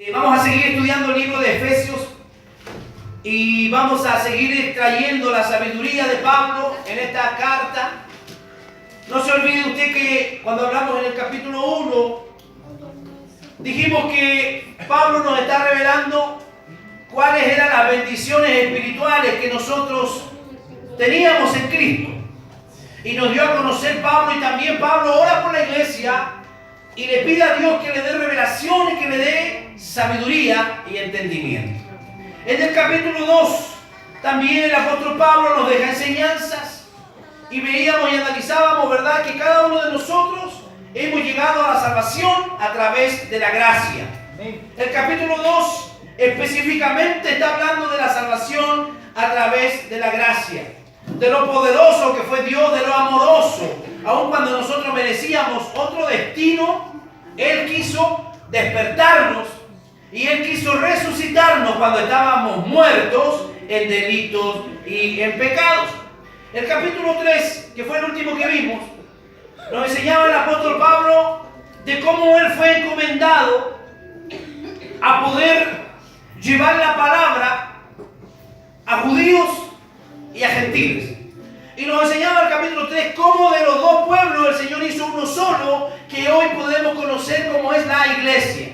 Vamos a seguir estudiando el libro de Efesios y vamos a seguir extrayendo la sabiduría de Pablo en esta carta. No se olvide usted que cuando hablamos en el capítulo 1, dijimos que Pablo nos está revelando cuáles eran las bendiciones espirituales que nosotros teníamos en Cristo. Y nos dio a conocer Pablo, y también Pablo ora por la iglesia y le pide a Dios que le dé revelación y que le dé sabiduría y entendimiento. En el capítulo 2 también el apóstol Pablo nos deja enseñanzas y veíamos y analizábamos, ¿verdad?, que cada uno de nosotros hemos llegado a la salvación a través de la gracia. El capítulo 2 específicamente está hablando de la salvación a través de la gracia, de lo poderoso que fue Dios, de lo amoroso. Aun cuando nosotros merecíamos otro destino, Él quiso despertarnos y Él quiso resucitarnos cuando estábamos muertos en delitos y en pecados. El capítulo 3, que fue el último que vimos, nos enseñaba el apóstol Pablo de cómo él fue encomendado a poder llevar la palabra a judíos y a gentiles. Y nos enseñaba el capítulo 3 cómo de los dos pueblos el Señor hizo uno solo, que hoy podemos conocer como es la iglesia.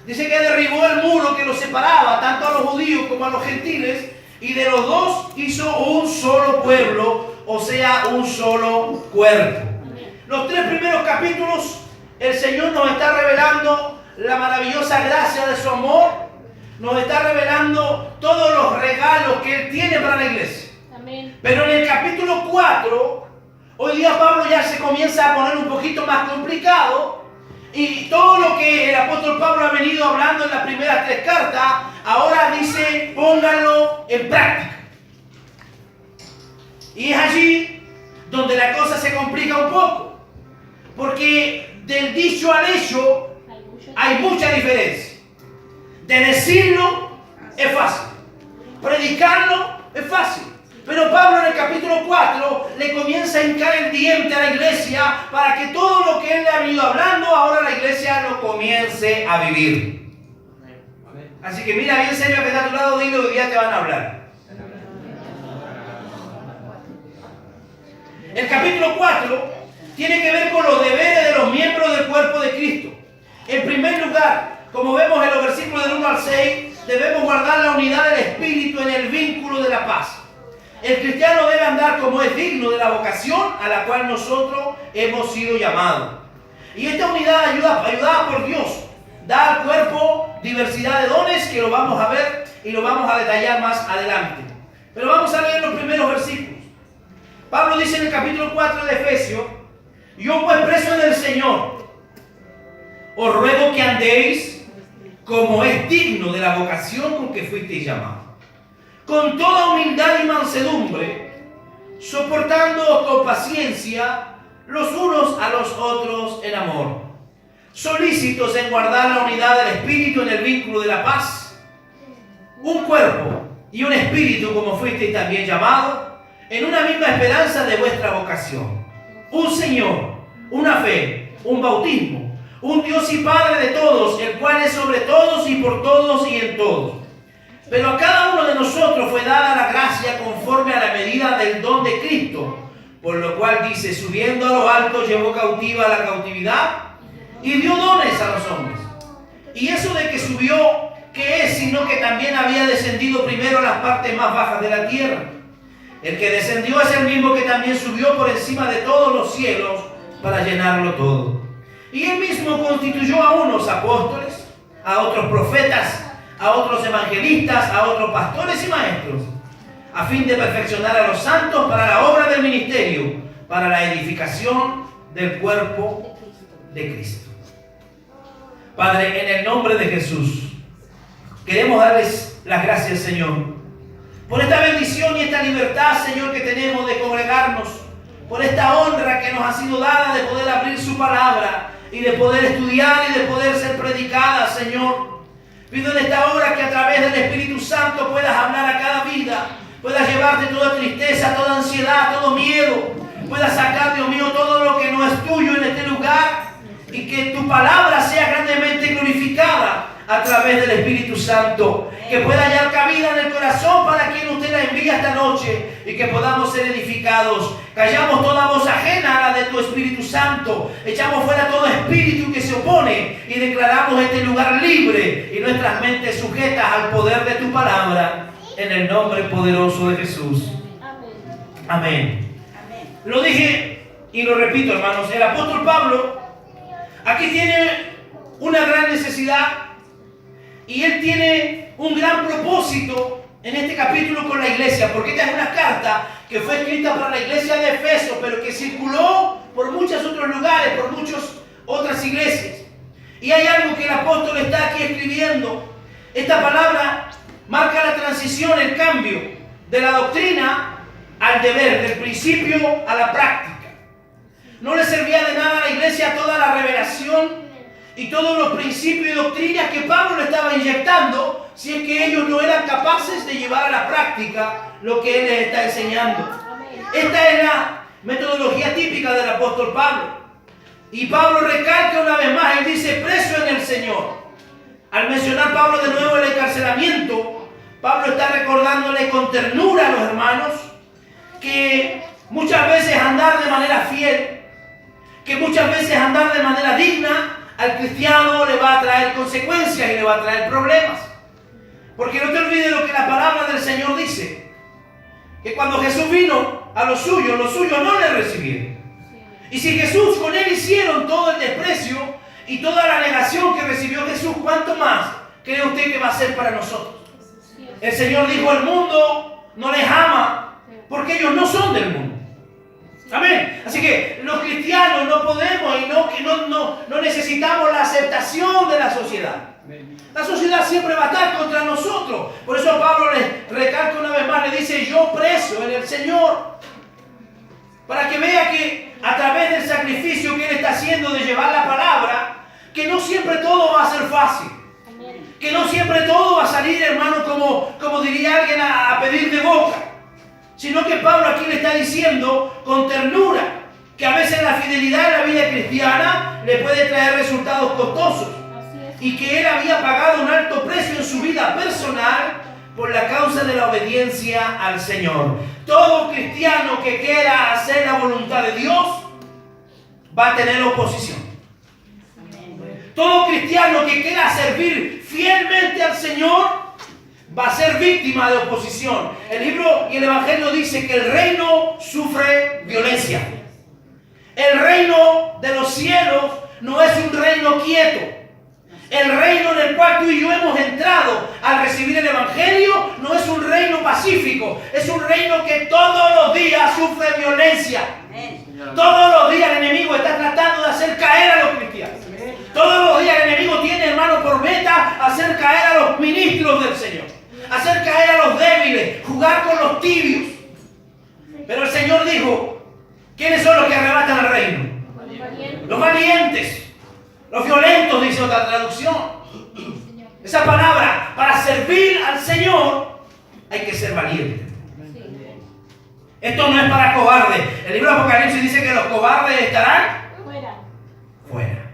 Dice que derribó el muro que los separaba tanto a los judíos como a los gentiles, y de los dos hizo un solo pueblo, o sea, un solo cuerpo. Los 3 primeros capítulos el Señor nos está revelando la maravillosa gracia de su amor, nos está revelando todos los regalos que Él tiene para la iglesia. Pero en el capítulo 4, hoy día Pablo ya se comienza a poner un poquito más complicado, y todo lo que el apóstol Pablo ha venido hablando en las primeras 3 cartas, ahora dice, pónganlo en práctica. Y es allí donde la cosa se complica un poco, porque del dicho al hecho hay mucha diferencia. De decirlo es fácil, predicarlo es fácil. Pero Pablo en el capítulo 4 le comienza a hincar el diente a la iglesia para que todo lo que él le ha venido hablando, ahora la iglesia lo comience a vivir. Así que mira bien serio que está a tu lado, dile, hoy día te van a hablar. El capítulo 4 tiene que ver con los deberes de los miembros del cuerpo de Cristo. En primer lugar, como vemos en los versículos del 1 al 6, debemos guardar la unidad del Espíritu en el vínculo de la paz. El cristiano debe andar como es digno de la vocación a la cual nosotros hemos sido llamados. Y esta unidad ayudada por Dios da al cuerpo diversidad de dones que lo vamos a ver y lo vamos a detallar más adelante. Pero vamos a leer los primeros versículos. Pablo dice en el capítulo 4 de Efesios: yo pues preso del Señor, os ruego que andéis como es digno de la vocación con que fuisteis llamados, con toda humildad y mansedumbre, soportándoos con paciencia los unos a los otros en amor, solícitos en guardar la unidad del Espíritu en el vínculo de la paz, un cuerpo y un espíritu como fuisteis también llamados, en una misma esperanza de vuestra vocación, un Señor, una fe, un bautismo, un Dios y Padre de todos, el cual es sobre todos y por todos y en todos. Pero a cada uno de nosotros fue dada la gracia conforme a la medida del don de Cristo, por lo cual dice, subiendo a lo alto llevó cautiva la cautividad y dio dones a los hombres. Y eso de que subió, ¿qué es? Sino que también había descendido primero a las partes más bajas de la tierra. El que descendió es el mismo que también subió por encima de todos los cielos para llenarlo todo. Y él mismo constituyó a unos apóstoles, a otros profetas, a otros evangelistas, a otros pastores y maestros, a fin de perfeccionar a los santos para la obra del ministerio, para la edificación del cuerpo de Cristo. Padre, en el nombre de Jesús, queremos darles las gracias, Señor, por esta bendición y esta libertad, Señor, que tenemos de congregarnos, por esta honra que nos ha sido dada de poder abrir su palabra y de poder estudiar y de poder ser predicada, Señor. Pido en esta hora que a través del Espíritu Santo puedas hablar a cada vida, puedas llevarte toda tristeza, toda ansiedad, todo miedo, puedas sacar, Dios mío, todo lo que no es tuyo en este lugar, y que tu palabra sea grandemente glorificada a través del Espíritu Santo, que pueda hallar cabida en el corazón para quien usted la envía esta noche y que podamos ser edificados. Callamos toda voz ajena a la de tu Espíritu Santo, echamos fuera todo espíritu que se opone y declaramos este lugar libre y nuestras mentes sujetas al poder de tu palabra, en el nombre poderoso de Jesús. Amén. Lo dije y lo repito, hermanos, el apóstol Pablo aquí tiene una gran necesidad y él tiene un gran propósito en este capítulo con la iglesia, porque esta es una carta que fue escrita para la iglesia de Efeso, pero que circuló por muchos otros lugares, por muchas otras iglesias. Y hay algo que el apóstol está aquí escribiendo. Esta palabra marca la transición, el cambio de la doctrina al deber, del principio a la práctica. No le servía de nada a la iglesia toda la revelación y todos los principios y doctrinas que Pablo le estaba inyectando si es que ellos no eran capaces de llevar a la práctica lo que él les está enseñando. Esta es la metodología típica del apóstol Pablo. Y Pablo recalca una vez más, él dice preso en el Señor. Al mencionar Pablo de nuevo el encarcelamiento, Pablo está recordándole con ternura a los hermanos que muchas veces andar de manera fiel, que muchas veces andar de manera digna al cristiano le va a traer consecuencias y le va a traer problemas. Porque no te olvides lo que la palabra del Señor dice, que cuando Jesús vino a los suyos no le recibieron. Y si Jesús con él hicieron todo el desprecio y toda la negación que recibió Jesús, ¿cuánto más cree usted que va a ser para nosotros? El Señor dijo, el mundo no les ama porque ellos no son del mundo. Amén. Así que los cristianos no podemos y no necesitamos la aceptación de la sociedad. La sociedad siempre va a estar contra nosotros. Por eso Pablo les recalca una vez más, le dice, yo preso en el Señor. Para que vea que a través del sacrificio que él está haciendo de llevar la palabra, que no siempre todo va a ser fácil. Que no siempre todo va a salir, hermano, como diría alguien, a pedir de boca. Sino que Pablo aquí le está diciendo con ternura que a veces la fidelidad en la vida cristiana le puede traer resultados costosos. Y que él había pagado un alto precio en su vida personal por la causa de la obediencia al Señor. Todo cristiano que quiera hacer la voluntad de Dios va a tener oposición. Todo cristiano que quiera servir fielmente al Señor va a ser víctima de oposición. El libro y el Evangelio dice que el reino sufre violencia. El reino de los cielos no es un reino quieto. El reino en el cual tú y yo hemos entrado al recibir el Evangelio no es un reino pacífico. Es un reino que todos los días sufre violencia. Todos los días el enemigo está tratando de hacer caer a los cristianos. Todos los días el enemigo tiene, hermano, por meta hacer caer a los ministros del Señor. Hacer caer a los débiles, jugar con los tibios. Pero el Señor dijo, ¿quiénes son los que arrebatan el reino? Los valientes. Los violentos, dice otra traducción. Esa palabra, para servir al Señor, hay que ser valiente. Esto no es para cobardes. El libro de Apocalipsis dice que los cobardes estarán fuera.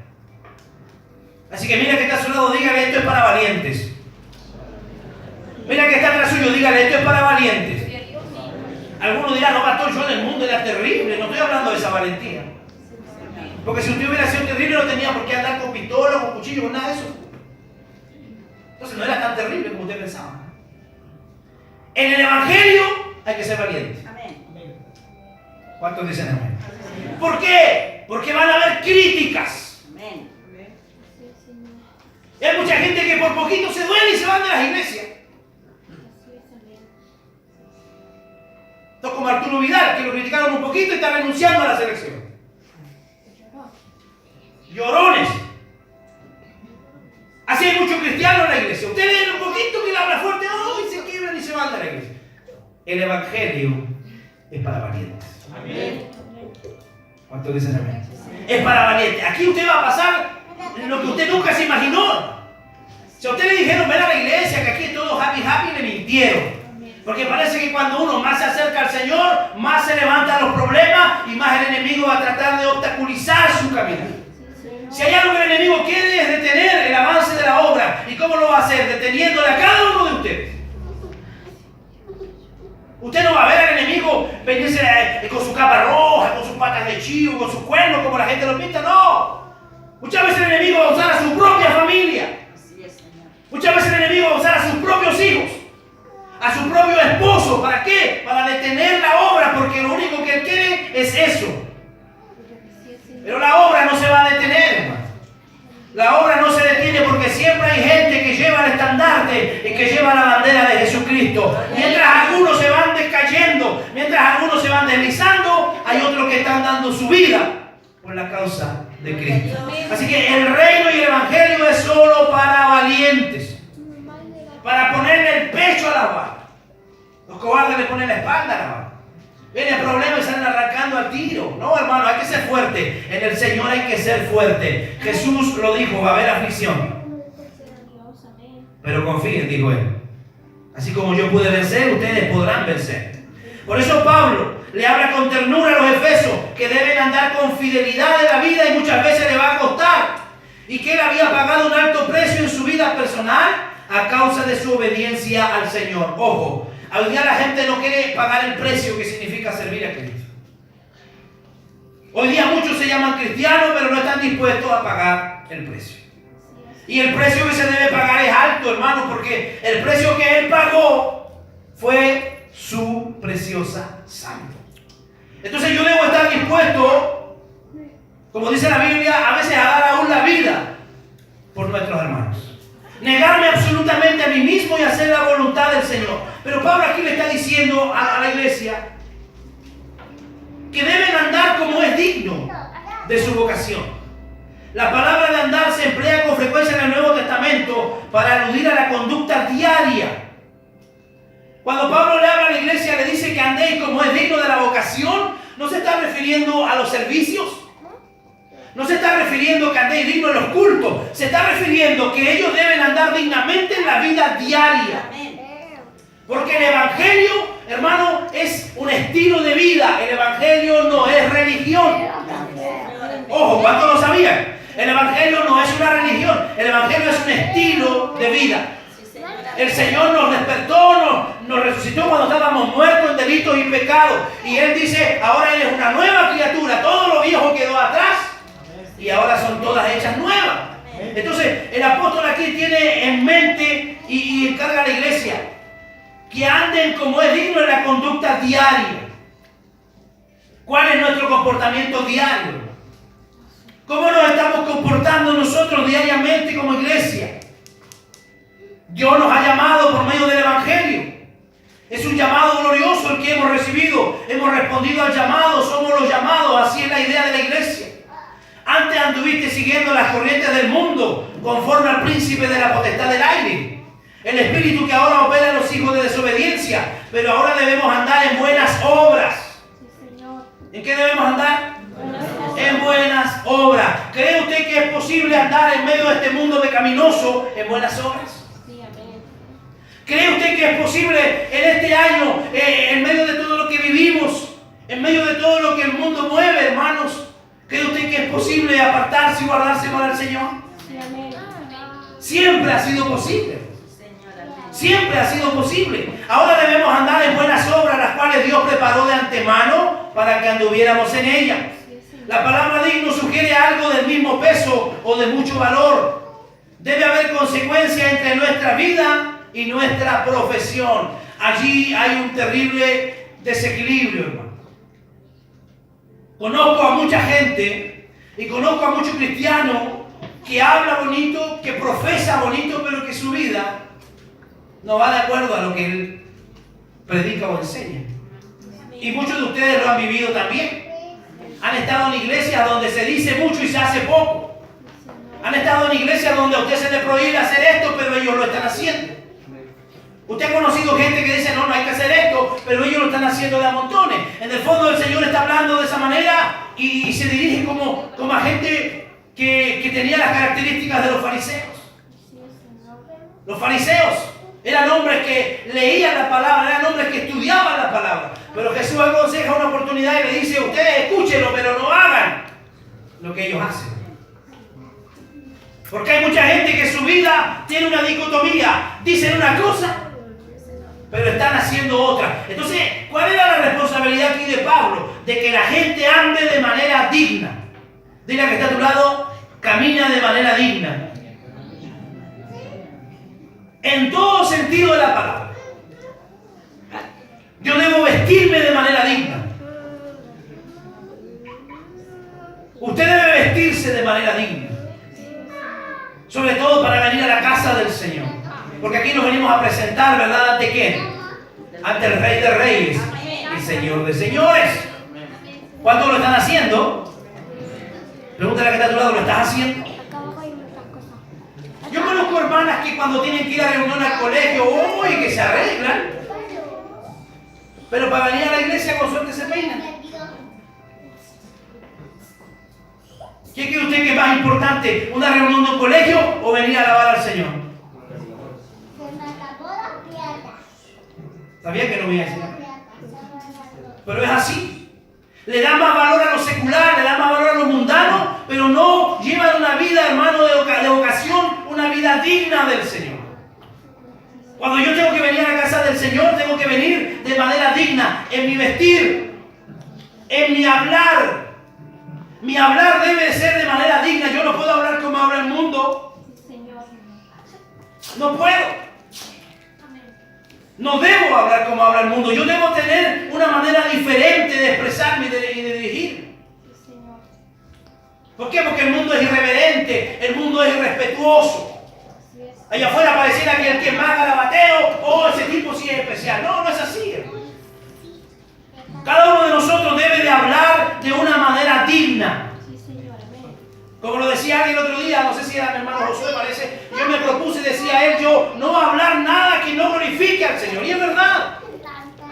Así que mira que está a su lado, dígale, esto es para valientes. Mira que está atrás suyo, dígale, esto es para valientes. Algunos dirán, no, pastor, yo en el mundo era terrible. No estoy hablando de esa valentía. Porque si usted hubiera sido terrible, no tenía por qué andar con pistola, con cuchillo, con nada de eso. Entonces no era tan terrible como usted pensaba. En el Evangelio hay que ser valiente. Amén. ¿Cuántos dicen amén? ¿Por qué? Porque van a haber críticas. Amén. Y hay mucha gente que por poquito se duele y se van de las iglesias. Esto es como Arturo Vidal, que lo criticaron un poquito y está renunciando a la selección. Llorones. Así hay muchos cristianos en la iglesia. Ustedes leen un poquito que le habla fuerte, y se quiebran y se van de la iglesia. El Evangelio es para valientes. Amén. ¿Cuántos dicen amén? Es para valientes. Aquí usted va a pasar lo que usted nunca se imaginó. Si a usted le dijeron ven a la iglesia, que aquí es todo happy, le mintieron. Porque parece que cuando uno más se acerca al Señor, más se levantan los problemas y más el enemigo va a tratar de obstaculizar su camino. Si hay algo que el enemigo quiere es detener el avance de la obra, ¿Y cómo lo va a hacer? Deteniéndole a cada uno de ustedes. Usted no va a ver al enemigo venirse con su capa roja, con sus patas de chivo, con sus cuernos, como la gente lo pinta. No. Muchas veces el enemigo va a usar a su propia familia. Muchas veces el enemigo va a usar a sus propios hijos, a su propio esposo. ¿Para qué? Para detener la obra, porque lo único que él quiere es eso. Pero la obra no se va a detener, hermano. La obra no se detiene porque siempre hay gente que lleva el estandarte y que lleva la bandera de Jesucristo. Mientras algunos se van descayendo, mientras algunos se van deslizando, hay otros que están dando su vida por la causa de Cristo. Así que el reino y el evangelio es solo para valientes, para ponerle el pecho a la bala. Los cobardes le ponen la espalda a la bala. Viene el problema y salen arrancando al tiro. No, hermano, hay que ser fuerte. En el Señor hay que ser fuerte. Jesús lo dijo, va a haber aflicción. Pero confíen, dijo él. Así como yo pude vencer, ustedes podrán vencer. Por eso Pablo le habla con ternura a los efesios que deben andar con fidelidad en la vida y muchas veces le va a costar. Y que él había pagado un alto precio en su vida personal a causa de su obediencia al Señor. Ojo. Hoy día la gente no quiere pagar el precio que significa servir a Cristo. Hoy día muchos se llaman cristianos, pero no están dispuestos a pagar el precio. Y el precio que se debe pagar es alto, hermano, porque el precio que él pagó fue su preciosa sangre. Entonces yo debo estar dispuesto, como dice la Biblia, a veces a dar aún la vida por nuestros hermanos. Negarme absolutamente a mí mismo y hacer la voluntad del Señor. Pero Pablo aquí le está diciendo a la iglesia que deben andar como es digno de su vocación. La palabra de andar se emplea con frecuencia en el Nuevo Testamento para aludir a la conducta diaria. Cuando Pablo le habla a la iglesia, le dice que andéis como es digno de la vocación, no se está refiriendo a los servicios. No se está refiriendo que andéis dignos en los cultos. Se está refiriendo que ellos deben andar dignamente en la vida diaria. Porque el evangelio, hermano, es un estilo de vida. El evangelio no es religión. Ojo, ¿cuántos lo sabían? El evangelio no es una religión. El evangelio es un estilo de vida. El Señor nos despertó, nos resucitó cuando estábamos muertos en delitos y pecados. Y Él dice, ahora eres una nueva criatura. Todo lo viejo quedó atrás. Y ahora son todas hechas nuevas. Entonces el apóstol aquí tiene en mente y encarga a la iglesia que anden como es digno en la conducta diaria. ¿Cuál es nuestro comportamiento diario? ¿Cómo nos estamos comportando nosotros diariamente como iglesia? Dios nos ha llamado por medio del evangelio. Es un llamado glorioso el que hemos recibido. Hemos respondido al llamado, somos los llamados. Así es la idea de la iglesia. Antes anduviste siguiendo las corrientes del mundo, conforme al príncipe de la potestad del aire, el espíritu que ahora opera en los hijos de desobediencia. Pero ahora debemos andar en buenas obras. ¿En qué debemos andar? En buenas obras. ¿Cree usted que es posible andar en medio de este mundo pecaminoso en buenas obras? ¿Cree usted que es posible en este año, en medio de todo lo que vivimos, en medio de todo lo que el mundo mueve, hermanos? ¿Cree usted que es posible apartarse y guardarse para el Señor? Siempre ha sido posible. Siempre ha sido posible. Ahora debemos andar en buenas obras, las cuales Dios preparó de antemano para que anduviéramos en ellas. La palabra digno sugiere algo del mismo peso o de mucho valor. Debe haber consecuencia entre nuestra vida y nuestra profesión. Allí hay un terrible desequilibrio, hermano. Conozco a mucha gente y conozco a muchos cristianos que habla bonito, que profesa bonito, pero que su vida no va de acuerdo a lo que él predica o enseña. Y muchos de ustedes lo han vivido también. Han estado en iglesias donde se dice mucho y se hace poco. Han estado en iglesias donde a usted se le prohíbe hacer esto, pero ellos lo están haciendo. Usted ha conocido gente que dice, no hay que hacer esto, pero ellos lo están haciendo de a montones. En el fondo el Señor está hablando de esa manera y se dirige como a gente que tenía las características de los fariseos. Los fariseos eran hombres que leían la palabra, eran hombres que estudiaban la palabra. Pero Jesús aconseja una oportunidad y le dice, ustedes escúchenlo, pero no hagan lo que ellos hacen. Porque hay mucha gente que su vida tiene una dicotomía. Dicen una cosa, pero están haciendo otra. Entonces, ¿cuál era la responsabilidad aquí de Pablo? De que la gente ande de manera digna. Dile al que está a tu lado, camina de manera digna. En todo sentido de la palabra. Yo debo vestirme de manera digna. Usted debe vestirse de manera digna. Sobre todo para venir a la casa del Señor. Porque aquí nos venimos a presentar, ¿verdad? ¿Ante quién? Ante el Rey de Reyes y Señor de Señores. ¿Cuántos lo están haciendo? Pregúntale a la que está a tu lado, ¿lo estás haciendo? Yo conozco hermanas que cuando tienen que ir a reunión al colegio, uy, que se arreglan. Pero para venir a la iglesia con suerte se peinan. ¿Qué cree usted que es más importante? ¿Una reunión de un colegio o venir a alabar al Señor? ¿Sabía que no voy a decir? Pero es así. Le da más valor a lo secular, le da más valor a lo mundano, pero no llevan una vida, hermano, de vocación, una vida digna del Señor. Cuando yo tengo que venir a la casa del Señor, tengo que venir de manera digna, en mi vestir, en mi hablar. Mi hablar debe ser de manera digna. Yo no puedo hablar como habla el mundo. No puedo. No debo hablar como habla el mundo. Yo debo tener una manera diferente de expresarme y de dirigir. ¿Por qué? Porque el mundo es irreverente, el mundo es irrespetuoso. Allá afuera pareciera que el que es más garabateo, oh, ese tipo sí es especial. No, no es así, hermano. Cada uno de nosotros debe de hablar de una manera digna. Como lo decía alguien el otro día, no sé si era mi hermano Josué, parece, yo me propuse, decía él, yo no hablar nada que no glorifique al Señor. Y es verdad,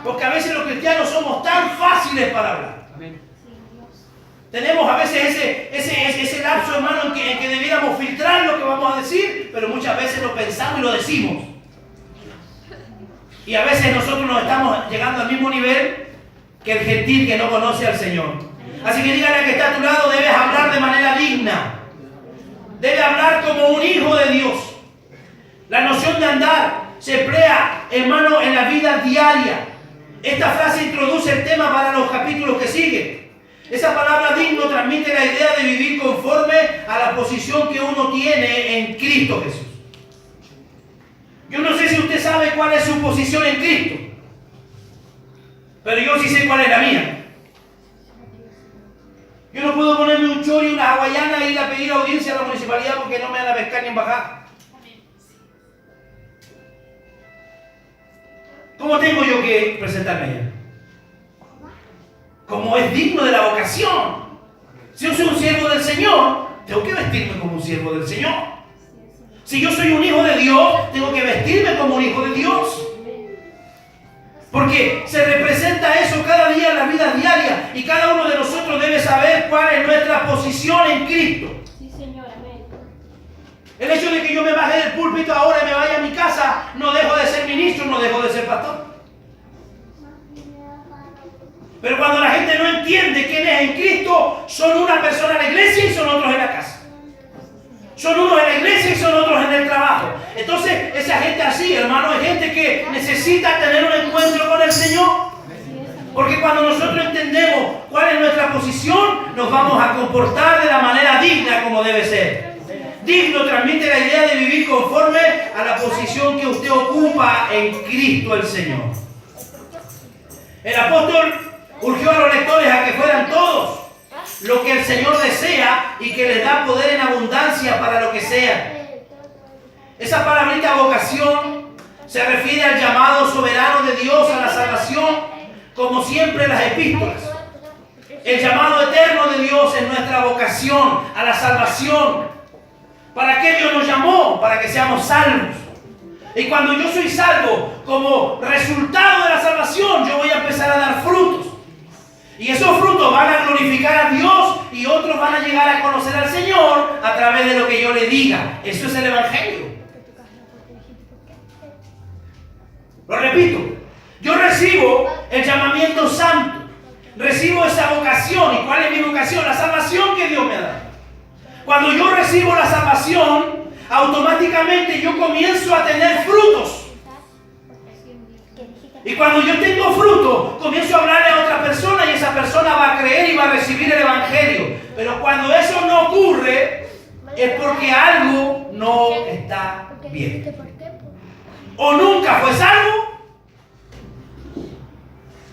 porque a veces los cristianos somos tan fáciles para hablar. Tenemos a veces ese lapso, hermano, en que debiéramos filtrar lo que vamos a decir, pero muchas veces lo pensamos y lo decimos. Y a veces nosotros nos estamos llegando al mismo nivel que el gentil que no conoce al Señor. Así que dígale al que está a tu lado, debes hablar de manera digna. Debe hablar como un hijo de Dios. La noción de andar se emplea, hermano, en la vida diaria. Esta frase introduce el tema para los capítulos que siguen. Esa palabra digno transmite la idea de vivir conforme a la posición que uno tiene en Cristo Jesús. Yo no sé si usted sabe cuál es su posición en Cristo, pero yo sí sé cuál es la mía. Yo no puedo ponerme un chori y una hawaiana e ir a pedir audiencia a la municipalidad porque no me van a pescar ni en bajar. ¿Cómo tengo yo que presentarme allá? Como es digno de la vocación. Si yo soy un siervo del Señor, tengo que vestirme como un siervo del Señor. Si yo soy un hijo de Dios, tengo que vestirme como un hijo de Dios. Porque se representa eso cada día en la vida diaria y cada uno de nosotros debe saber cuál es nuestra posición en Cristo. Sí, Señor, amén. El hecho de que yo me baje del púlpito ahora y me vaya a mi casa, no dejo de ser ministro, no dejo de ser pastor. Pero cuando la gente no entiende quién es en Cristo, son una persona en la iglesia y son otros en la casa. Son unos en la iglesia y son otros en el trabajo. Entonces, esa gente así, hermano, es gente que necesita tener un encuentro con el Señor. Porque cuando nosotros entendemos cuál es nuestra posición, nos vamos a comportar de la manera digna como debe ser. Digno transmite la idea de vivir conforme a la posición que usted ocupa en Cristo el Señor. El apóstol urgió a los lectores a que fueran todos lo que el Señor desea y que les da poder en abundancia para lo que sea. Esa palabrita vocación se refiere al llamado soberano de Dios a la salvación, como siempre en las epístolas. El llamado eterno de Dios es nuestra vocación a la salvación. ¿Para qué Dios nos llamó? Para que seamos salvos. Y cuando yo soy salvo, como resultado de la salvación, yo voy a empezar a dar frutos. Y esos frutos van a glorificar a Dios y otros van a llegar a conocer al Señor a través de lo que yo le diga. Eso es el Evangelio. Lo repito, yo recibo el llamamiento santo, recibo esa vocación. ¿Y cuál es mi vocación? La salvación que Dios me da. Cuando yo recibo la salvación, automáticamente yo comienzo a tener frutos. Y cuando yo tengo fruto, comienzo a hablarle a otra persona y esa persona va a creer y va a recibir el evangelio. Pero cuando eso no ocurre, es porque algo no está bien. O nunca fue salvo,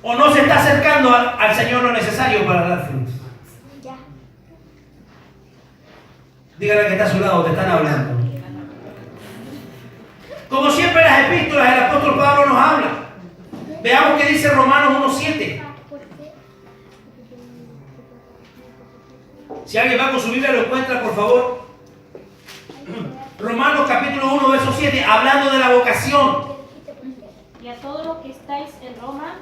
o no se está acercando al Señor lo necesario para dar frutos. Dígale que está a su lado, te están hablando. Como siempre en las epístolas, el apóstol Pablo nos habla. Veamos qué dice Romanos 1:7. Si alguien va con su Biblia lo encuentra, por favor. Romanos capítulo 1, verso 7, hablando de la vocación. Y a todos los que estáis en Roma,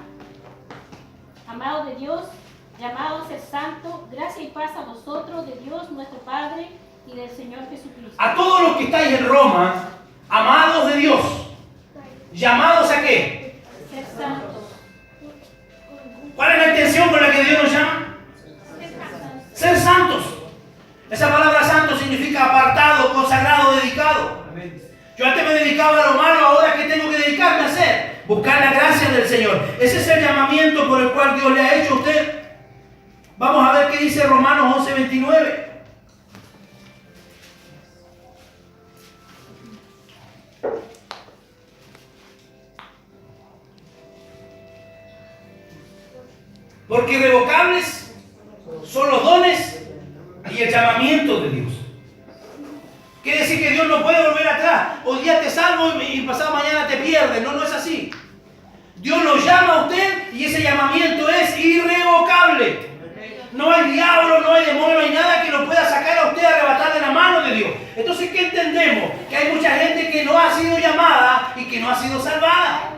amados de Dios, llamados a ser santos, gracia y paz a vosotros, de Dios nuestro Padre y del Señor Jesucristo. A todos los que estáis en Roma, amados de Dios, llamados ¿a qué? Ser santos. ¿Cuál es la intención con la que Dios nos llama? Ser santos. Esa palabra santo significa apartado, consagrado, dedicado. Yo antes me dedicaba a lo malo, ahora ¿qué tengo que dedicarme a hacer? Buscar la gracia del Señor. Ese es el llamamiento por el cual Dios le ha hecho a usted. Vamos a ver qué dice Romanos 11:29. Porque irrevocables son los dones y el llamamiento de Dios. Quiere decir que Dios no puede volver atrás. Hoy día te salvo y pasado mañana te pierdes. No, no es así. Dios lo llama a usted y ese llamamiento es irrevocable. No hay diablo, no hay demonio, no hay nada que lo pueda sacar a usted, arrebatar de la mano de Dios. Entonces, ¿qué entendemos? Que hay mucha gente que no ha sido llamada y que no ha sido salvada.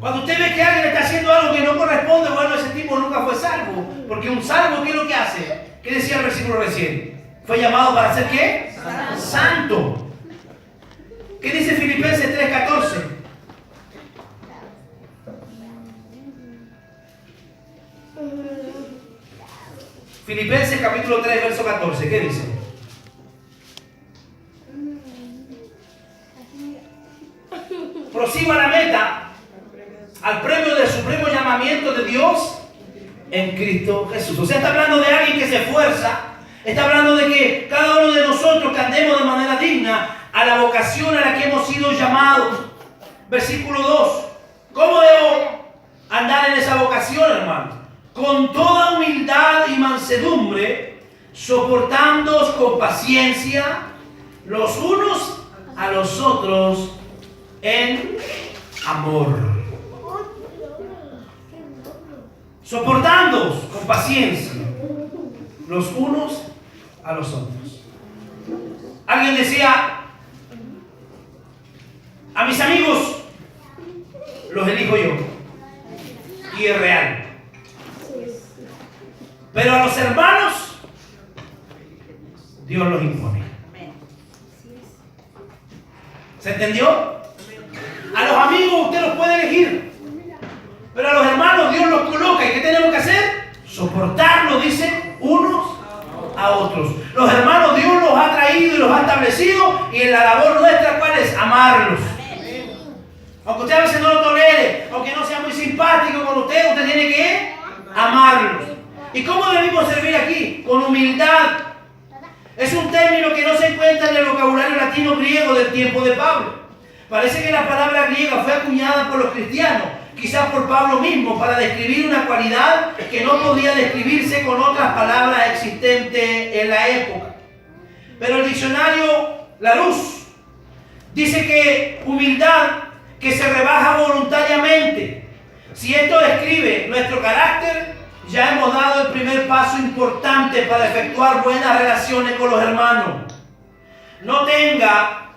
Cuando usted ve que alguien está haciendo algo que no corresponde, bueno, ese tipo nunca fue salvo. Porque un salvo, ¿qué es lo que hace? ¿Qué decía el versículo recién? Fue llamado para ser ¿qué? Santo. ¿Qué dice Filipenses 3:14? Filipenses capítulo 3, verso 14. ¿Qué dice? Prosigo a la meta, al premio del supremo llamamiento de Dios en Cristo Jesús. O sea, está hablando de alguien que se esfuerza. Está hablando de que cada uno de nosotros que andemos de manera digna a la vocación a la que hemos sido llamados. Versículo 2. ¿Cómo debo andar en esa vocación, hermano? Con toda humildad y mansedumbre, soportándoos con paciencia los unos a los otros en amor. Soportándoos con paciencia los unos a los otros. Alguien decía, a mis amigos los elijo yo. Y es real. Pero a los hermanos Dios los impone. ¿Se entendió? A los amigos usted los puede elegir. Pero a los hermanos Dios los coloca. ¿Y qué tenemos que hacer? Soportarlos, dice, unos a otros. Los hermanos Dios los ha traído y los ha establecido. Y en la labor nuestra, ¿cuál es? Amarlos. Aunque usted a veces no lo tolere, aunque no sea muy simpático con usted, usted tiene que amarlos. ¿Y cómo debemos servir aquí? Con humildad. Es un término que no se encuentra en el vocabulario latino griego del tiempo de Pablo. Parece que la palabra griega fue acuñada por los cristianos, quizás por Pablo mismo, para describir una cualidad que no podía describirse con otras palabras existentes en la época. Pero el diccionario Larousse dice que humildad que se rebaja voluntariamente. Si esto describe nuestro carácter, ya hemos dado el primer paso importante para efectuar buenas relaciones con los hermanos. No tenga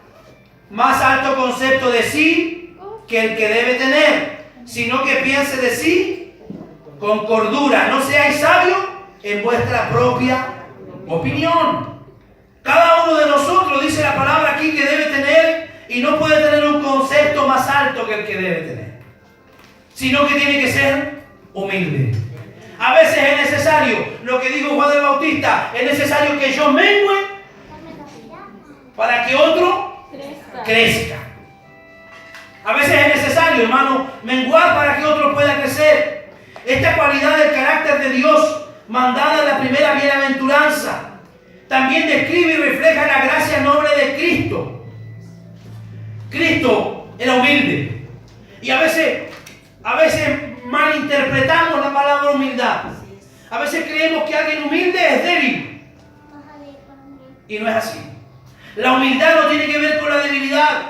más alto concepto de sí que el que debe tener, sino que piense de sí con cordura. No seáis sabios en vuestra propia opinión. Cada uno de nosotros, dice la palabra aquí, que debe tener, y no puede tener un concepto más alto que el que debe tener, sino que tiene que ser humilde. A veces es necesario, lo que dijo Juan el Bautista, es necesario que yo mengue para que otro crezca. A veces es necesario, hermano, menguar para que otro pueda crecer. Esta cualidad del carácter de Dios, mandada en la primera bienaventuranza, también describe y refleja la gracia noble de Cristo. Cristo era humilde. Y a veces malinterpretamos la palabra humildad. A veces creemos que alguien humilde es débil. Y no es así. La humildad no tiene que ver con la debilidad.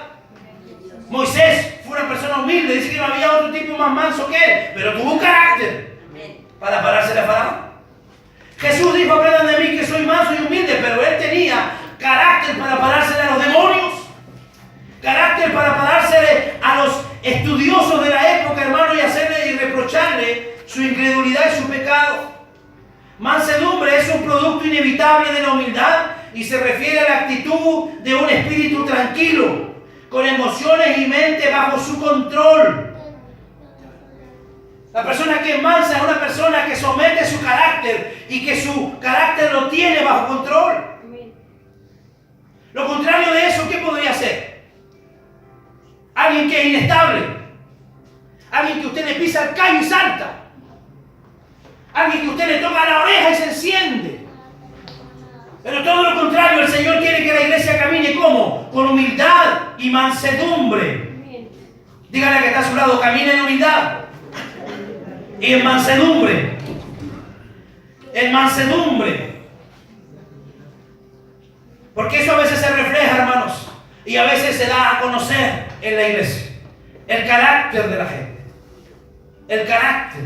Moisés fue una persona humilde. Dice que no había otro tipo más manso que él, pero tuvo un carácter para pararse a Faraón. Jesús dijo: aprendan de mí que soy manso y humilde, pero él tenía carácter para parársele a los demonios, carácter para parársele a los estudiosos de la época, hermano, y hacerle y reprocharle su incredulidad y su pecado. Mansedumbre es un producto inevitable de la humildad y se refiere a la actitud de un espíritu tranquilo, con emociones y mente bajo su control. La persona que es mansa es una persona que somete su carácter y que su carácter lo tiene bajo control. Lo contrario de eso, ¿qué podría ser? Alguien que es inestable. Alguien que usted le pisa el callo y salta. Alguien que usted le toca la oreja y se enciende. Pero todo lo contrario, el Señor quiere que la iglesia camine ¿cómo? Con humildad y mansedumbre. Dígale al que está a su lado: camine en humildad y en mansedumbre. En mansedumbre. Porque eso a veces se refleja, hermanos, y a veces se da a conocer en la iglesia. El carácter de la gente. El carácter.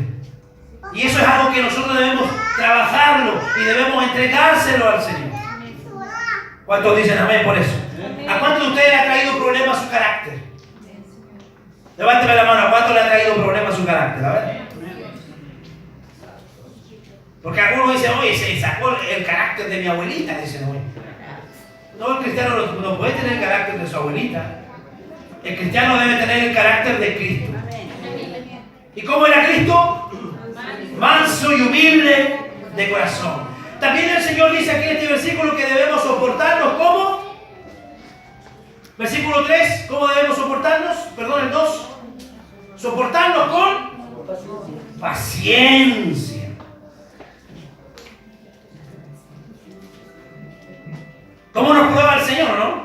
Y eso es algo que nosotros debemos trabajarlo y debemos entregárselo al Señor. ¿Cuántos dicen amén por eso? ¿A cuántos de ustedes le ha traído problemas su carácter? Levánteme la mano. ¿A cuántos le ha traído problemas su carácter? A ver. Porque algunos dicen: oye, se sacó el carácter de mi abuelita. Dicen: oye. No, el cristiano no puede tener el carácter de su abuelita. El cristiano debe tener el carácter de Cristo. ¿Y cómo era Cristo? Manso y humilde de corazón. También el Señor dice aquí en este versículo que debemos soportarnos. ¿Cómo? Versículo 3. ¿Cómo debemos soportarnos? Perdón, el 2. Soportarnos con paciencia. ¿Cómo nos prueba el Señor, no?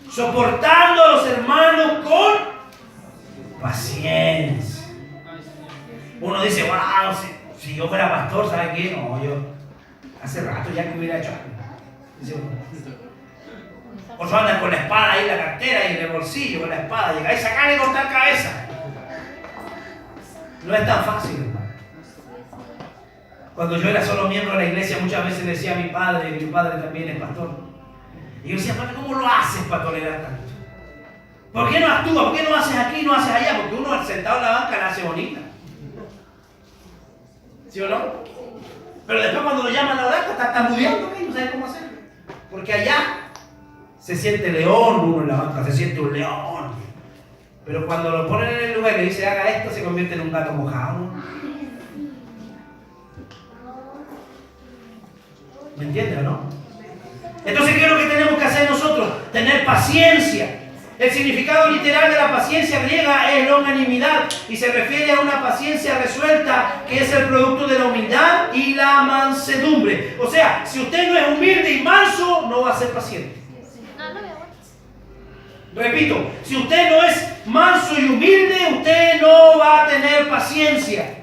Soportando a los hermanos con paciencia. Uno dice: wow, si yo fuera pastor, ¿sabe qué? No, yo hace rato ya que hubiera hecho algo. Dice uno. Por eso andan con la espada ahí en la cartera y en el bolsillo con la espada. Llegáis a sacar y cortar cabeza. No es tan fácil, hermano. Cuando yo era solo miembro de la iglesia, muchas veces decía a mi padre, y mi padre también es pastor. Y yo decía: padre, ¿cómo lo haces para tolerar tanto? ¿Por qué no actúas? ¿Por qué no haces aquí y no haces allá? Porque uno sentado en la banca la hace bonita. ¿Sí o no? Pero después cuando lo llaman a la banca está tartamudeando, ¿qué? No sabe cómo hacerlo. Porque allá se siente león uno en la banca, se siente un león. Pero cuando lo ponen en el lugar y le dice: haga esto, se convierte en un gato mojado. ¿Me entiendes o no? Entonces, ¿qué es lo que tenemos que hacer nosotros? Tener paciencia. El significado literal de la paciencia griega es longanimidad y se refiere a una paciencia resuelta que es el producto de la humildad y la mansedumbre. O sea, si usted no es humilde y manso, no va a ser paciente. Repito, si usted no es manso y humilde, usted no va a tener paciencia.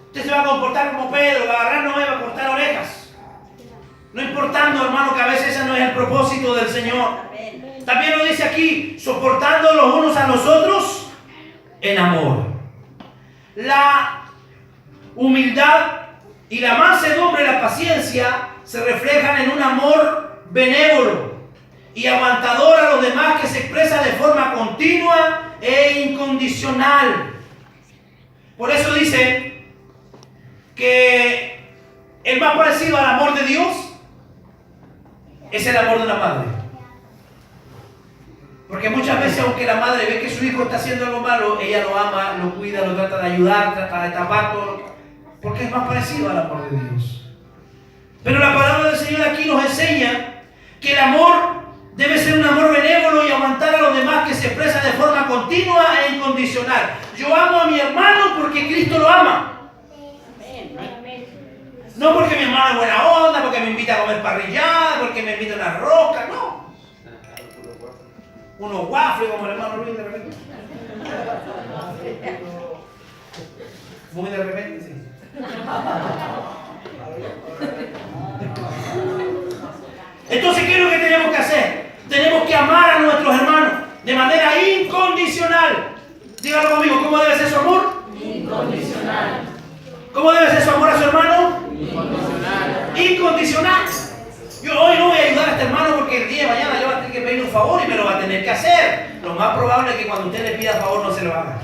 Usted se va a comportar como Pedro, va a agarrar, no va a cortar orejas. No importando, hermano, que a veces ese no es el propósito del Señor. También lo dice aquí: soportando los unos a los otros en amor. La humildad y la mansedumbre y la paciencia se reflejan en un amor benévolo y aguantador a los demás que se expresa de forma continua e incondicional. Por eso dice que el más parecido al amor de Dios es el amor de una madre. Porque muchas veces, aunque la madre ve que su hijo está haciendo algo malo, ella lo ama, lo cuida, lo trata de ayudar, trata de tapar todo, porque es más parecido al amor de Dios. Pero la palabra del Señor aquí nos enseña que el amor debe ser un amor benévolo y aguantar a los demás, que se expresa de forma continua e incondicional. Yo amo a mi hermano porque Cristo lo ama. No porque mi hermano es buena onda, porque me invita a comer parrillada, porque me invita a una rosca, no. Unos waffles como el hermano Luis de repente. Muy de repente, sí. Entonces, ¿qué es lo que tenemos que hacer? Tenemos que amar a nuestros hermanos de manera incondicional. Dígalo conmigo, ¿cómo debe ser su amor? Incondicional. ¿Cómo debe ser su amor a su hermano? Incondicional. Incondicional. Yo hoy no voy a ayudar a este hermano porque el día de mañana yo voy a tener que pedirle un favor y me lo va a tener que hacer. Lo más probable es que cuando usted le pida favor no se lo haga.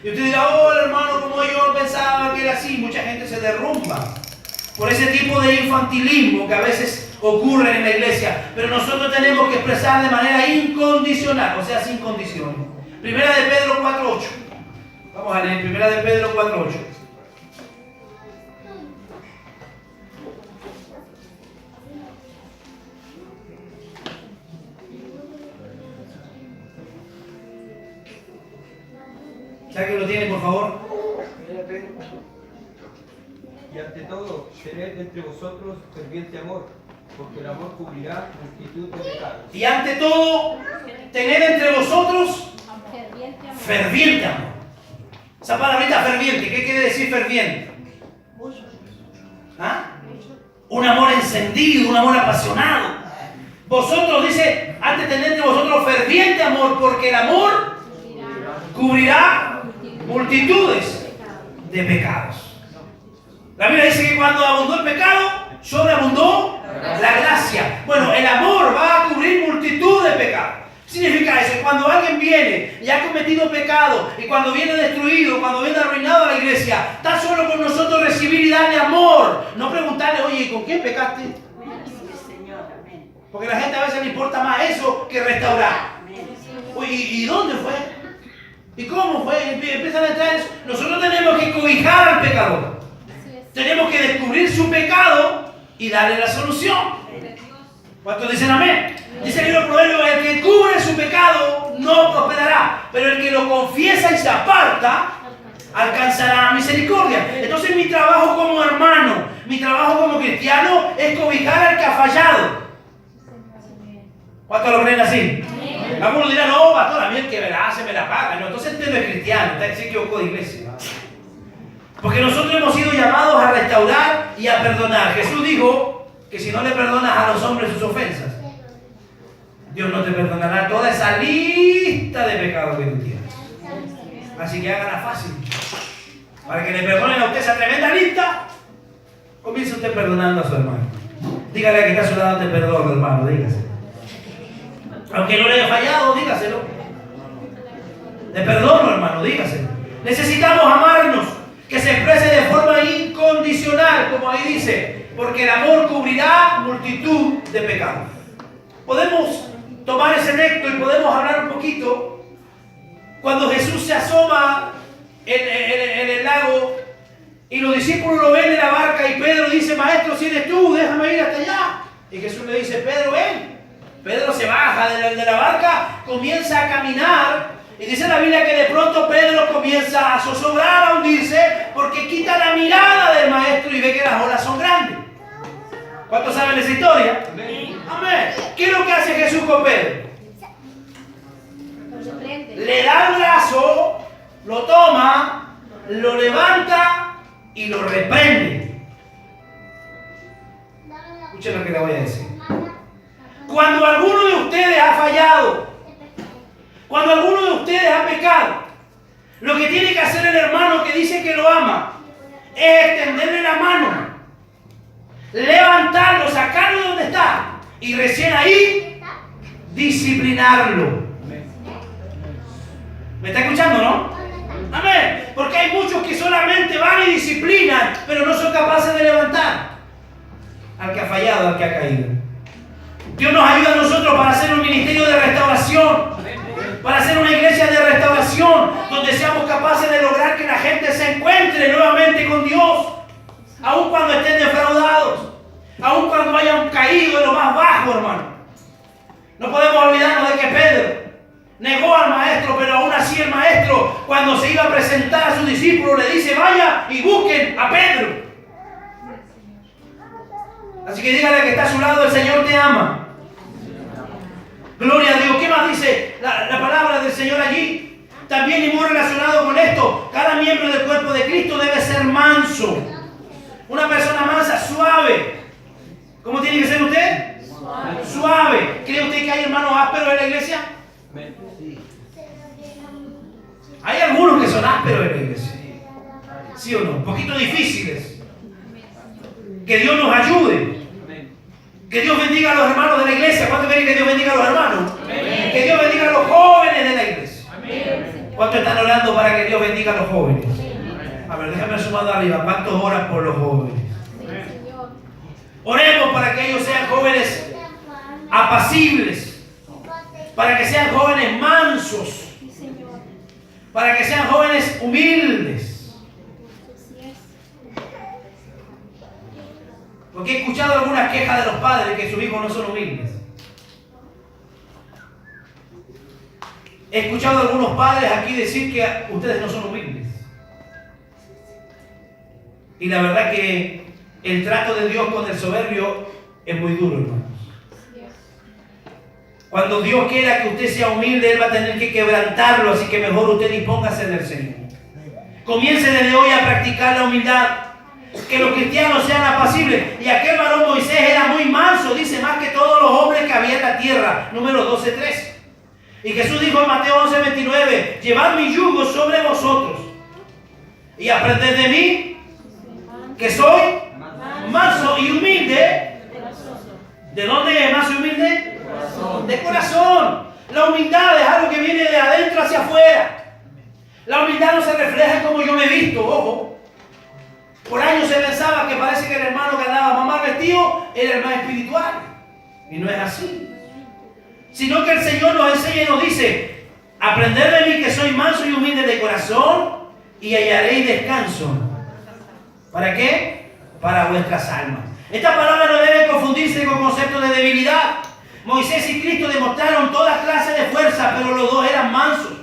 Y usted dirá, oh, el hermano, como yo pensaba que era así. Mucha gente se derrumba por ese tipo de infantilismo que a veces ocurre en la iglesia. Pero nosotros tenemos que expresar de manera incondicional, o sea, sin condiciones. Primera de Pedro 4:8. Vamos a leer, Primera de Pedro 4:8. ¿Ya que lo tiene, por favor? Y ante todo, tened entre vosotros ferviente amor, porque el amor cubrirá multitud de pecados. Y ante todo, tened entre vosotros ferviente amor. Esa palabrita ferviente, ¿qué quiere decir ferviente? ¿Ah? Un amor encendido, un amor apasionado. Vosotros, dice, antes tened entre vosotros ferviente amor, porque el amor cubrirá multitudes de pecados. La Biblia dice que cuando abundó el pecado, sobreabundó la gracia. Bueno, el amor va a cubrir multitud de pecados. Significa eso, cuando alguien viene y ha cometido pecado, y cuando viene destruido, cuando viene arruinado a la iglesia, está solo con nosotros recibir y darle amor. No preguntarle, oye, ¿con quién pecaste? Porque a la gente a veces le importa más eso que restaurar. Oye, ¿y dónde fue? ¿Y cómo fue? Empiezan a entrar eso. Nosotros tenemos que cobijar al pecador. Tenemos que descubrir su pecado y darle la solución. ¿Cuántos dicen amén? Dice el libro de Proverbios, el que cubre su pecado no prosperará, pero el que lo confiesa y se aparta alcanzará misericordia. Entonces mi trabajo como hermano, mi trabajo como cristiano es cobijar al que ha fallado. ¿Cuántos lo creen así? Algunos dirán, no, pastor, a mí el que me la hace me la paga. No, entonces usted no es cristiano, usted se equivocó de iglesia. Porque nosotros hemos sido llamados a restaurar y a perdonar. Jesús dijo que si no le perdonas a los hombres sus ofensas, Dios no te perdonará toda esa lista de pecados que tú tienes. Así que háganla fácil. Para que le perdonen a usted esa tremenda lista, comience usted perdonando a su hermano. Dígale a que está a su lado, te perdono, hermano, dígase. Aunque no le haya fallado, dígaselo. Le perdono, hermano, dígaselo. Necesitamos amarnos, que se exprese de forma incondicional, como ahí dice, porque el amor cubrirá multitud de pecados. Podemos tomar ese texto y podemos hablar un poquito cuando Jesús se asoma en el lago y los discípulos lo ven en la barca y Pedro dice, maestro, si eres tú, déjame ir hasta allá. Y Jesús le dice, Pedro, ven. Pedro se baja de la barca, comienza a caminar y dice la Biblia que de pronto Pedro comienza a zozobrar, a hundirse porque quita la mirada del maestro y ve que las olas son grandes. ¿Cuántos saben esa historia? Amén. Amén. ¿Qué es lo que hace Jesús con Pedro? Le da el brazo, lo toma, lo levanta y lo reprende. Escuchen lo que le voy a decir. Cuando alguno de ustedes ha fallado, cuando alguno de ustedes ha pecado, lo que tiene que hacer el hermano que dice que lo ama es extenderle la mano, levantarlo, sacarlo de donde está y recién ahí disciplinarlo. ¿Me está escuchando, no? Amén. Porque hay muchos que solamente van y disciplinan, pero no son capaces de levantar al que ha fallado, al que ha caído. Dios nos ayuda a nosotros para hacer un ministerio de restauración, para hacer una iglesia de restauración, donde seamos capaces de lograr que la gente se encuentre nuevamente con Dios, aun cuando estén defraudados, aun cuando hayan caído en lo más bajo, hermano. No podemos olvidarnos de que Pedro negó al maestro, pero aún así el maestro, cuando se iba a presentar a sus discípulos, le dice: vaya y busquen a Pedro. Así que dígale que está a su lado: el Señor te ama. Gloria a Dios. ¿Qué más dice la palabra del Señor allí? También, y muy relacionado con esto, cada miembro del cuerpo de Cristo debe ser manso. Una persona mansa, suave. ¿Cómo tiene que ser usted? Suave. ¿Cree usted que hay hermanos ásperos en la iglesia? Hay algunos que son ásperos en la iglesia. ¿Sí o no? Un poquito difíciles. Que Dios nos ayude. Que Dios bendiga a los hermanos de la iglesia. ¿Cuántos quieren que Dios bendiga a los hermanos? Amén. Que Dios bendiga a los jóvenes de la iglesia. Amén. ¿Cuántos están orando para que Dios bendiga a los jóvenes? Amén. A ver, déjame sumar arriba. ¿Cuántos oran por los jóvenes? Amén. Oremos para que ellos sean jóvenes apacibles, para que sean jóvenes mansos, para que sean jóvenes humildes. Porque he escuchado algunas quejas de los padres que sus hijos no son humildes. He escuchado a algunos padres aquí decir que ustedes no son humildes. Y la verdad que el trato de Dios con el soberbio es muy duro, hermanos. Cuando Dios quiera que usted sea humilde, Él va a tener que quebrantarlo, así que mejor usted dispóngase en el Señor. Comience desde hoy a practicar la humildad. Que los cristianos sean apacibles. Y aquel varón Moisés era muy manso, dice, más que todos los hombres que había en la tierra. Número 12:3. Y Jesús dijo en Mateo 11:29: llevad mi yugo sobre vosotros y aprended de mí, que soy manso y humilde. ¿De dónde es manso y humilde? De corazón. La humildad es algo que viene de adentro hacia afuera. La humildad no se refleja en cómo yo me he visto, ojo. Por años se pensaba que parece que el hermano que andaba más vestido era el más espiritual. Y no es así. Sino que el Señor nos enseña y nos dice: aprended de mí, que soy manso y humilde de corazón, y hallaréis descanso. ¿Para qué? Para vuestras almas. Esta palabra no debe confundirse con conceptos de debilidad. Moisés y Cristo demostraron toda clase de fuerza, pero los dos eran mansos.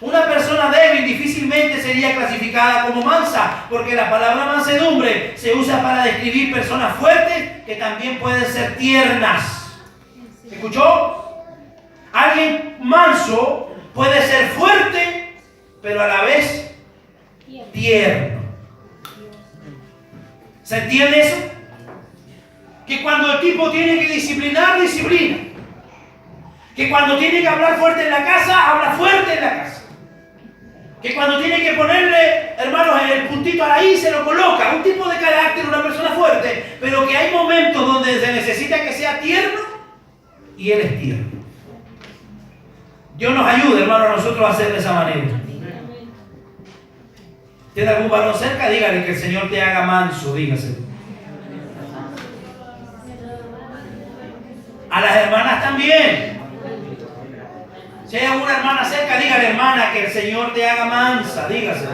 Una persona débil difícilmente sería clasificada como mansa, porque la palabra mansedumbre se usa para describir personas fuertes que también pueden ser tiernas. ¿Escuchó? Alguien manso puede ser fuerte, pero a la vez tierno. ¿Se entiende eso? Que cuando el tipo tiene que disciplinar, disciplina. Que cuando tiene que hablar fuerte en la casa, habla fuerte en la casa. Que cuando tiene que ponerle, hermanos, el puntito a la I, se lo coloca. Un tipo de carácter, una persona fuerte, pero que hay momentos donde se necesita que sea tierno, y él es tierno. Dios nos ayude, hermano, a nosotros a hacer de esa manera. ¿Tiene algún varón cerca? Dígale que el Señor te haga manso, dígaselo. A las hermanas también. Si hay alguna hermana cerca, dígale: hermana, que el Señor te haga mansa, dígaselo.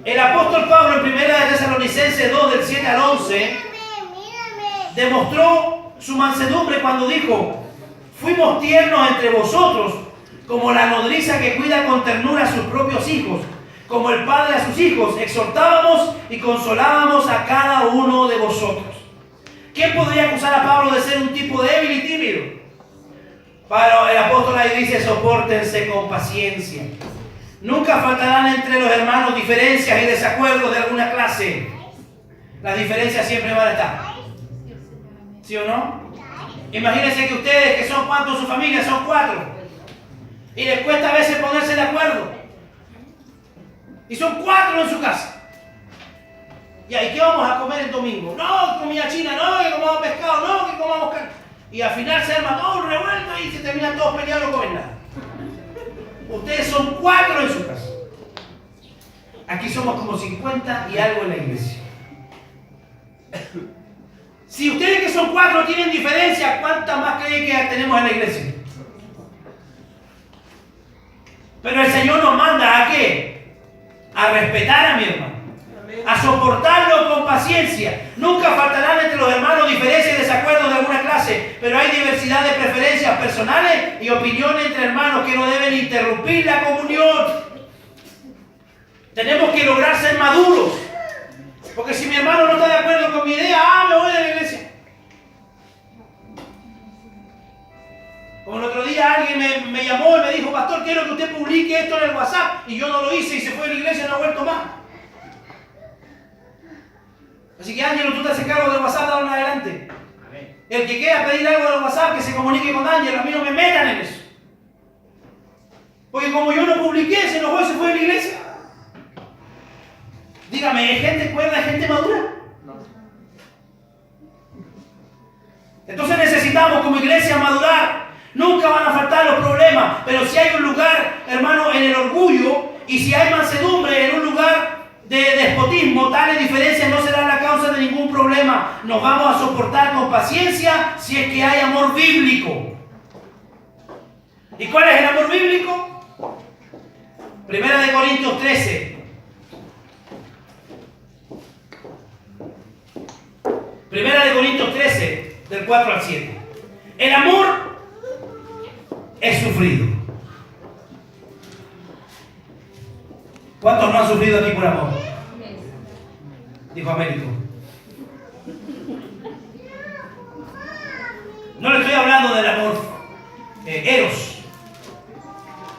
El apóstol Pablo en 1 Tesalonicenses 2, del 7 al 11, demostró su mansedumbre cuando dijo: fuimos tiernos entre vosotros, como la nodriza que cuida con ternura a sus propios hijos, como el padre a sus hijos, exhortábamos y consolábamos a cada uno de vosotros. ¿Quién podría acusar a Pablo de ser un tipo débil y tímido? Pero el apóstol ahí dice: sopórtense con paciencia. Nunca faltarán entre los hermanos diferencias y desacuerdos de alguna clase. Las diferencias siempre van a estar. ¿Sí o no? Imagínense que ustedes, que son cuántos en su familia, son 4. Y les cuesta a veces ponerse de acuerdo. Y son 4 en su casa. ¿Y ahí qué vamos a comer el domingo? No, comida china, no, que comamos pescado, no, que comamos carne. Y al final se arma todo un revuelto y se terminan todos peleando, no comen nada. Ustedes son 4 en su casa. Aquí somos como 50 y algo en la iglesia. Si ustedes que son 4 tienen diferencia, ¿cuántas más creen que tenemos en la iglesia? Pero el Señor nos manda ¿a qué? A respetar a mi hermano, a soportarlo con paciencia. Nunca faltarán entre los hermanos diferencias y desacuerdos de alguna clase, pero hay diversidad de preferencias personales y opiniones entre hermanos que no deben interrumpir la comunión. Tenemos que lograr ser maduros, porque si mi hermano no está de acuerdo con mi idea, me voy de la iglesia. Como el otro día alguien me llamó y me dijo, pastor, quiero que usted publique esto en el WhatsApp, y yo no lo hice y se fue de la iglesia y no ha vuelto más. Así que Ángelo, tú te haces cargo del WhatsApp de ahora en adelante. El que quiera pedir algo del WhatsApp, que se comunique con Ángelo, a mí no me metan en eso. Porque como yo no publiqué, se enojó y se fue de la iglesia. Dígame, ¿es gente cuerda, es gente madura? No. Entonces necesitamos como iglesia madurar. Nunca van a faltar los problemas, pero si hay un lugar, hermano, en el orgullo, y si hay mansedumbre en un lugar de despotismo, tales diferencias no serán la causa de ningún problema. Nos vamos a soportar con paciencia si es que hay amor bíblico. ¿Y cuál es el amor bíblico? Primera de Corintios 13. Primera de Corintios 13, del 4 al 7. El amor es sufrido. ¿Cuántos no han sufrido aquí por amor? Dijo Américo. No le estoy hablando del amor eros,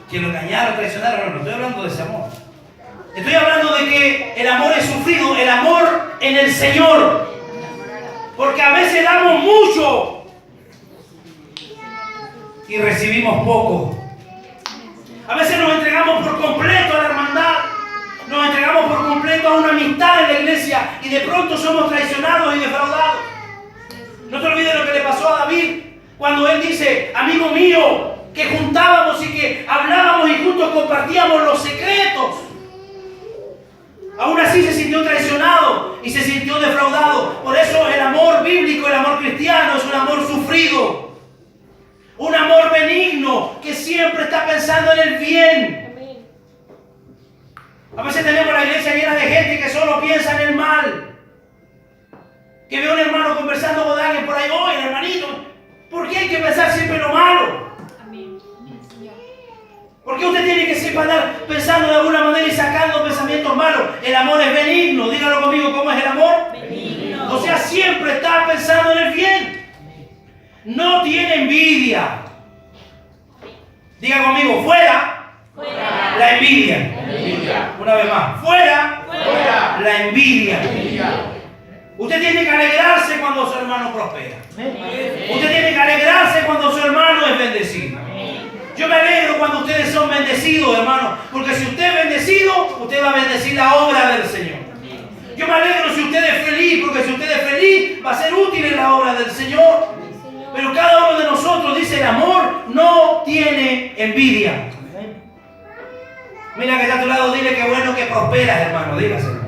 que lo engañaron, traicionaron, no estoy hablando de ese amor. Estoy hablando de que el amor es sufrido, el amor en el Señor. Porque a veces damos mucho y recibimos poco. A veces nos entregamos por completo a la hermandad, nos entregamos por completo a una amistad en la iglesia y de pronto somos traicionados y defraudados. No te olvides lo que le pasó a David cuando él dice, amigo mío, que juntábamos y que hablábamos y juntos compartíamos los secretos. Aún así se sintió traicionado y se sintió defraudado. Por eso el amor bíblico, el amor cristiano es un amor sufrido. Un amor benigno que siempre está pensando en el bien. A veces tenemos la iglesia llena de gente que solo piensa en el mal. Que ve a un hermano conversando con alguien por ahí, oye hermanito, ¿por qué hay que pensar siempre en lo malo? ¿Por qué usted tiene que siempre andar pensando de alguna manera y sacando pensamientos malos? El amor es benigno. Dígalo conmigo, ¿cómo es el amor? Benigno. O sea, siempre está pensando en el bien. No tiene envidia. Diga conmigo, fuera, la envidia. Una vez más, fuera, la envidia. Usted tiene que alegrarse cuando su hermano prospera. Usted tiene que alegrarse cuando su hermano es bendecido. Yo me alegro cuando ustedes son bendecidos, hermano, porque si usted es bendecido, usted va a bendecir la obra del Señor. Yo me alegro si usted es feliz, porque si usted es feliz, va a ser útil en la obra del Señor. Pero cada uno de nosotros dice, el amor no tiene envidia. Mira que está a tu lado, dile qué bueno que prosperas, hermano, dígaselo.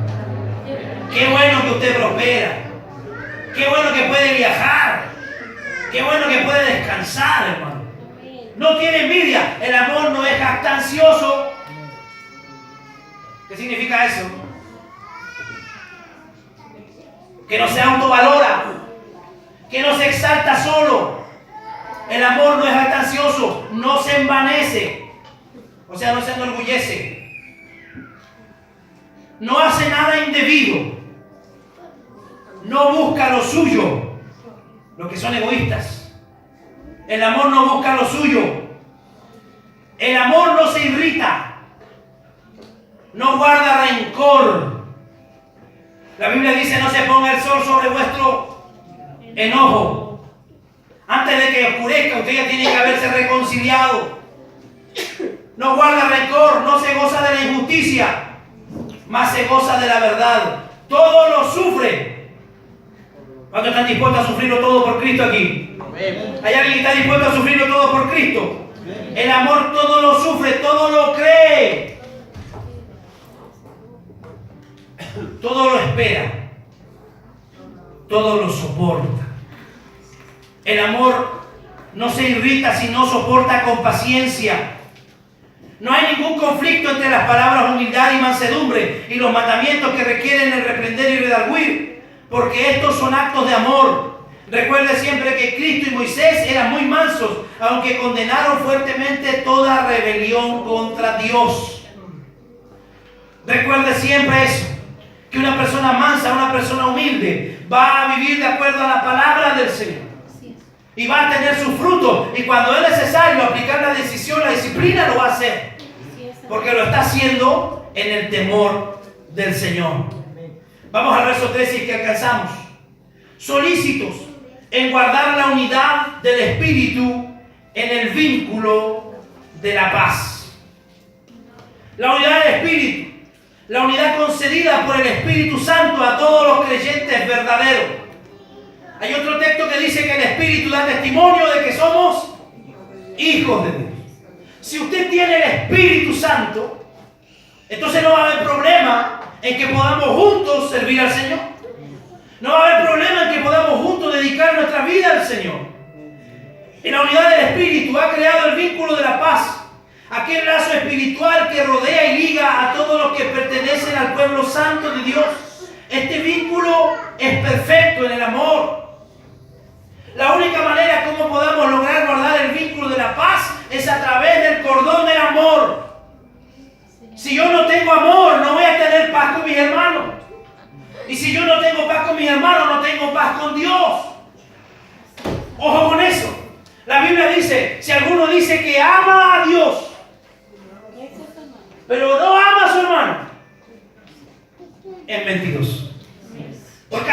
Qué bueno que usted prospera. Qué bueno que puede viajar. Qué bueno que puede descansar, hermano. No tiene envidia. El amor no es jactancioso. ¿Qué significa eso? Que no se autovalora. Que no se exalta solo. El amor no es jactancioso. No se envanece. O sea, no se enorgullece. No hace nada indebido. No busca lo suyo. Los que son egoístas. El amor no busca lo suyo. El amor no se irrita. No guarda rencor. La Biblia dice, no se ponga el sol sobre vuestro enojo. Antes de que oscurezca, usted ya tiene que haberse reconciliado. No guarda rencor, no se goza de la injusticia, más se goza de la verdad. Todo lo sufre. ¿Cuántos están dispuestos a sufrirlo todo por Cristo aquí? ¿Hay alguien que está dispuesto a sufrirlo todo por Cristo? El amor todo lo sufre, todo lo cree, todo lo espera. todo lo soporta. El amor no se irrita, sino soporta con paciencia. No hay ningún conflicto entre las palabras humildad y mansedumbre y los mandamientos que requieren el reprender y redarguir, porque estos son actos de amor. Recuerde siempre que Cristo y Moisés eran muy mansos, aunque condenaron fuertemente toda rebelión contra Dios. Recuerde siempre eso, que una persona mansa, una persona humilde, va a vivir de acuerdo a la palabra del Señor. Y va a tener sus frutos. Y cuando es necesario aplicar la decisión, la disciplina, lo va a hacer. Porque lo está haciendo en el temor del Señor. Vamos al verso 13 que alcanzamos. Solícitos en guardar la unidad del Espíritu en el vínculo de la paz. La unidad del Espíritu. La unidad concedida por el Espíritu Santo a todos los creyentes verdaderos. Hay otro texto que dice que el Espíritu da testimonio de que somos hijos de Dios. Si usted tiene el Espíritu Santo, entonces no va a haber problema en que podamos juntos servir al Señor. No va a haber problema en que podamos juntos dedicar nuestra vida al Señor. En la unidad del Espíritu ha creado el vínculo de la paz, aquel lazo espiritual que rodea y liga a todos los que pertenecen al pueblo santo de Dios. Este vínculo es perfecto en el amor. La única manera como podamos lograr guardar el vínculo de la paz es a través del cordón del amor. Si yo no tengo amor, no voy a tener paz con mis hermanos. Y si yo no tengo paz con mis hermanos, no tengo paz con Dios. Ojo con eso. La Biblia dice, si alguno dice que ama a Dios, pero no ama a su hermano, es mentiroso.